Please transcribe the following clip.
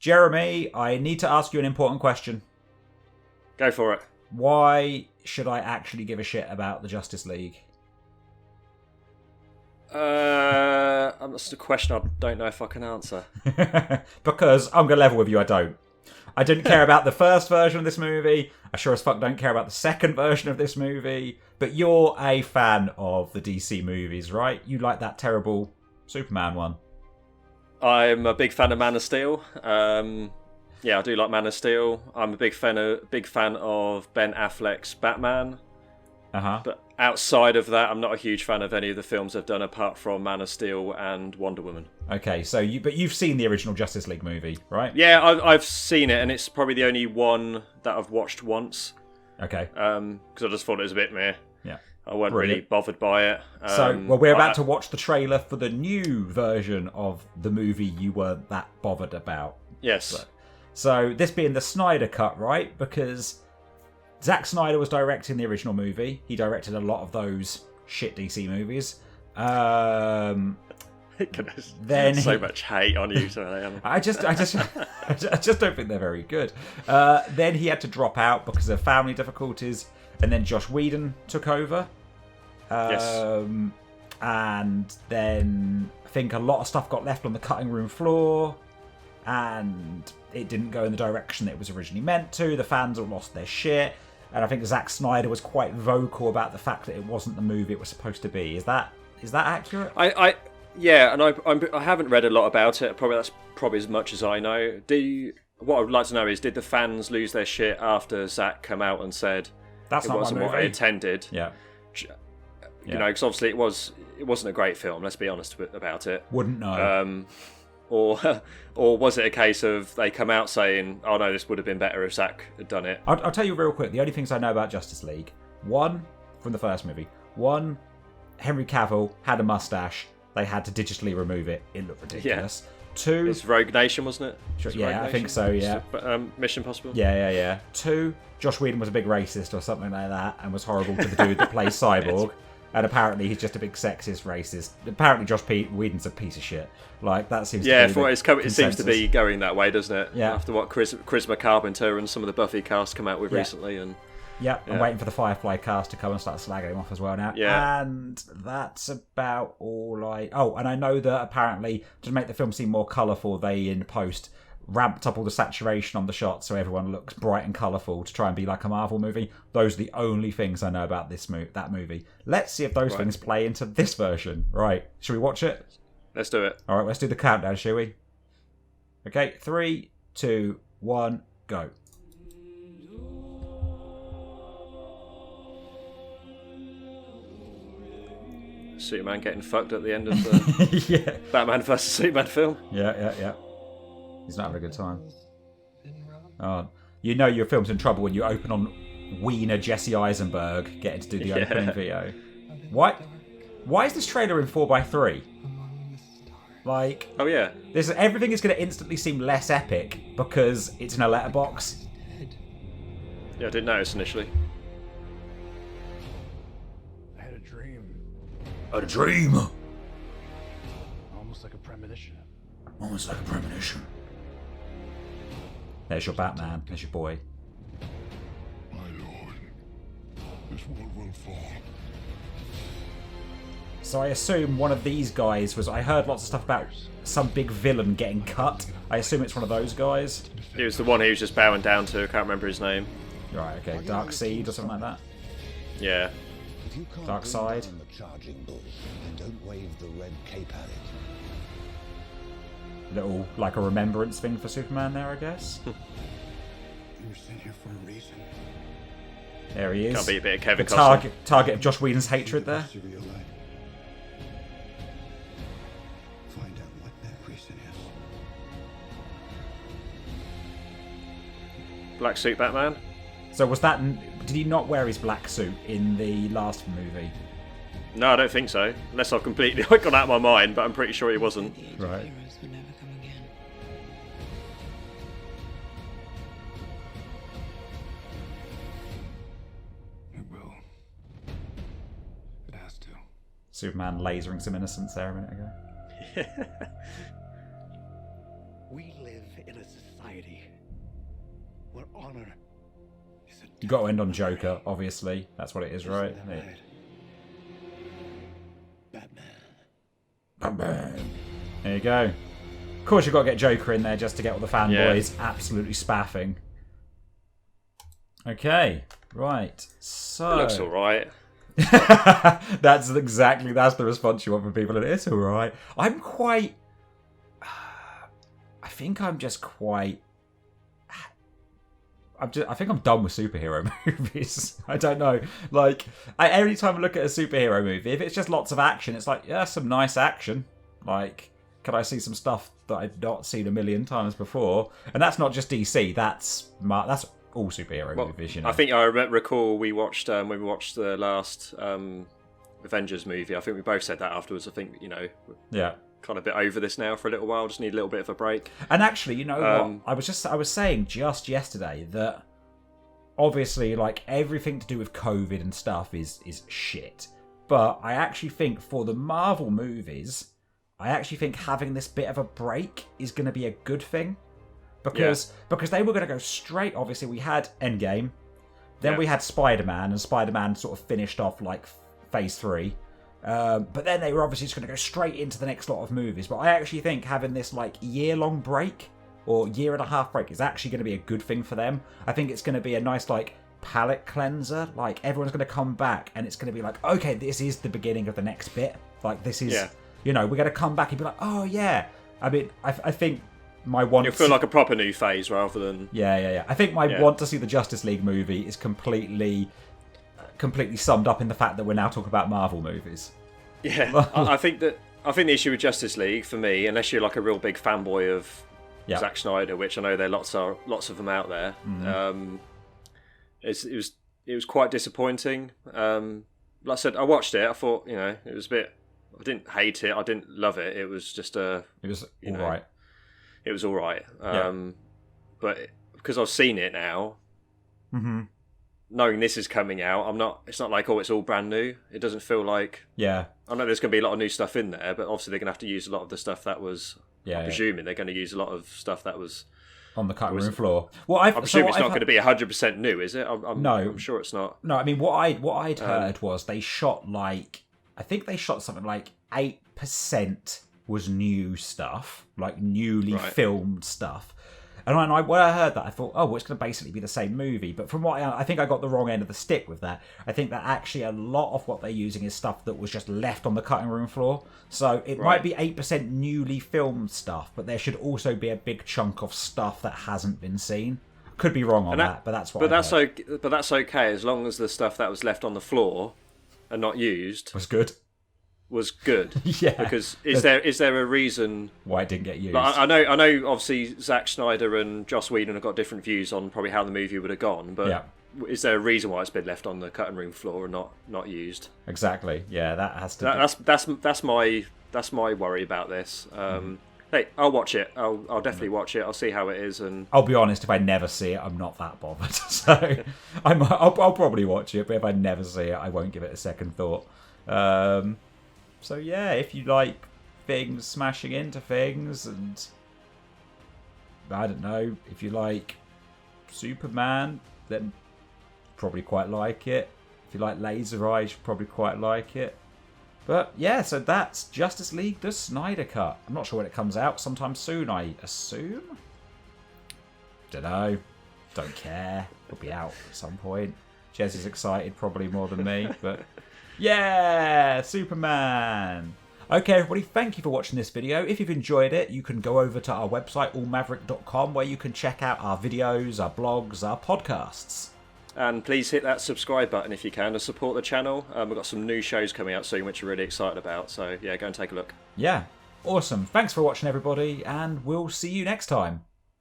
Jeremy, I need to ask you an important question. Go for it. Why should I actually give a shit about the Justice League? That's a question I don't know if I can answer. Because I'm going to level with you, I don't. I didn't care about the first version of this movie. I sure as fuck don't care about the second version of this movie. But you're a fan of the DC movies, right? You like that terrible Superman one. I'm a big fan of Man of Steel. Yeah, I do like Man of Steel. I'm a big fan of Ben Affleck's Batman. But outside of that, I'm not a huge fan of any of the films they've done apart from Man of Steel and Wonder Woman. Okay, so you've seen the original Justice League movie, right? Yeah, I've seen it, and it's probably the only one that I've watched once. Okay. Because I just thought it was a bit meh. Yeah. I wasn't really bothered by it. We're about to watch the trailer for the new version of the movie you weren't that bothered about. Yes. So this being the Snyder cut, right? Because Zack Snyder was directing the original movie. He directed a lot of those shit DC movies. Then so much hate on you. I just don't think they're very good. Then he had to drop out because of family difficulties, and then Joss Whedon took over. Yes. And then I think a lot of stuff got left on the cutting room floor, and it didn't go in the direction that it was originally meant to. The fans all lost their shit. And I think Zack Snyder was quite vocal about the fact that it wasn't the movie it was supposed to be. Is that accurate? Yeah, and I haven't read a lot about it. That's probably as much as I know. What I would like to know is, did the fans lose their shit after Zack came out and said it wasn't what they intended? Yeah. You know, because obviously it wasn't a great film. Let's be honest about it. Wouldn't know. Or was it a case of they come out saying, "Oh no, this would have been better if Zack had done it"? I'll tell you real quick. The only things I know about Justice League: one, from the first movie, Henry Cavill had a mustache. They had to digitally remove it. It looked ridiculous. Yeah. Two, it's Rogue Nation, wasn't it? I think so. Yeah. Mission Impossible. Yeah. Two, Joss Whedon was a big racist or something like that, and was horrible to the dude that plays Cyborg. And apparently he's just a big sexist racist. Apparently Joss Whedon's a piece of shit. Like, that seems to be it seems to be going that way, doesn't it? Yeah. After what Chris Carpenter and some of the Buffy cast come out with recently. I'm waiting for the Firefly cast to come and start slagging him off as well now. Yeah. And that's about all and I know that apparently to make the film seem more colourful, they in post ramped up all the saturation on the shot so everyone looks bright and colourful to try and be like a Marvel movie. Those are the only things I know about that movie. Let's see if those things play into this version. Right. Should we watch it? Let's do it. All right, let's do the countdown, shall we? Okay, 3, 2, 1, go. Superman getting fucked at the end of the Batman vs Superman film. Yeah. He's not having a good time. Oh, you know your film's in trouble when you open on Wiener Jesse Eisenberg getting to do the opening video. Why is this trailer in 4:3? Like, oh yeah, everything is going to instantly seem less epic because it's in a letterbox. Yeah, I didn't notice initially. I had a dream. Almost like a premonition. There's your Batman. There's your boy. My lord, this world will fall. So I assume one of these guys was... I heard lots of stuff about some big villain getting cut. I assume it's one of those guys. It was the one he was just bowing down to. I can't remember his name. Right, okay. Dark Seed or something like that? Yeah. Dark Side. Don't wave the red cape at it. Little, like a remembrance thing for Superman there, I guess. You're sent here for a reason. There he is. Can't be a bit of Kevin Costner. Target of Joss Whedon's hatred there. Find out what that reason is. Black suit Batman. So was that... Did he not wear his black suit in the last movie? No, I don't think so. Unless I've completely gone out of my mind, but I'm pretty sure he wasn't. Right. It will. It has to. Superman lasering some innocence there a minute ago. We live in a society honor is a You got to end on Joker, obviously. That's what it is, right? Isn't that right? Batman. Batman. There you go. Of course, you've got to get Joker in there just to get all the fanboys absolutely spaffing. Okay, right. So It looks alright. that's the response you want from people, and it's all right. I think I'm done with superhero movies. I don't know. Like, every time I look at a superhero movie, if it's just lots of action, it's like, yeah, some nice action. Like, can I see some stuff that I've not seen a million times before? And that's not just DC. That's all superhero movies. You know. I think I recall we watched when we watched the last Avengers movie. I think we both said that afterwards. I think yeah. Kind of a bit over this now for a little while. Just need a little bit of a break. And actually, you know what? I was saying just yesterday that obviously, like, everything to do with COVID and stuff is shit. But I actually think for the Marvel movies, I actually think having this bit of a break is going to be a good thing. Because they were going to go straight. Obviously, we had Endgame, then we had Spider-Man, and Spider-Man sort of finished off like Phase 3. But then they were obviously just going to go straight into the next lot of movies. But I actually think having this like year-long break or year-and-a-half break is actually going to be a good thing for them. I think it's going to be a nice like palate cleanser. Like, everyone's going to come back and it's going to be like, okay, this is the beginning of the next bit. Like, this is, we're going to come back and be like, oh yeah. I mean, I think my want. You'll feel like a proper new phase rather than. Yeah. I think my want to see the Justice League movie is completely summed up in the fact that we're now talking about Marvel movies. Yeah, I think the issue with Justice League for me, unless you're like a real big fanboy of Zack Snyder, which I know there are lots of them out there, it was quite disappointing. Like I said, I watched it. I thought it was a bit. I didn't hate it. I didn't love it. It was just It was all right. It was all right. But because I've seen it now. Mm-hmm. Knowing this is coming out, it's not like, it's all brand new. It doesn't feel like. Yeah. I know there's going to be a lot of new stuff in there, but obviously they're going to have to use a lot of the stuff that was. I'm presuming they're going to use a lot of stuff that was on the cutting room floor. Well, I'm assuming it's not going to be 100% new, is it? I'm sure it's not. No, I mean what I'd heard was they shot I think they shot something like 8% was new stuff, like newly filmed stuff. And when I heard that, I thought, it's going to basically be the same movie. But from what I think I got the wrong end of the stick with that. I think that actually a lot of what they're using is stuff that was just left on the cutting room floor. So it might be 8% newly filmed stuff, but there should also be a big chunk of stuff that hasn't been seen. Could be wrong on that, but that's what. But that's okay as long as the stuff that was left on the floor and not used was good. Yeah, because is there a reason why it didn't get used? Like, I know. Obviously, Zack Snyder and Joss Whedon have got different views on probably how the movie would have gone. But is there a reason why it's been left on the cutting room floor and not used? Exactly. Yeah, that has to. That's my worry about this. Hey, I'll watch it. I'll definitely watch it. I'll see how it is, and I'll be honest. If I never see it, I'm not that bothered. So I'll probably watch it. But if I never see it, I won't give it a second thought. So yeah, if you like things smashing into things, and I don't know, if you like Superman, then probably quite like it. If you like Laser Eyes, you probably quite like it. But yeah, so that's Justice League, the Snyder Cut. I'm not sure when it comes out, sometime soon, I assume? Don't know. Don't care. It'll be out at some point. Jez is excited, probably more than me, but... Yeah, Superman. Okay, everybody, thank you for watching this video. If you've enjoyed it, you can go over to our website, allmaverick.com, where you can check out our videos, our blogs, our podcasts. And please hit that subscribe button if you can to support the channel. We've got some new shows coming out soon, which we're really excited about. So, yeah, go and take a look. Yeah, awesome. Thanks for watching, everybody, and we'll see you next time.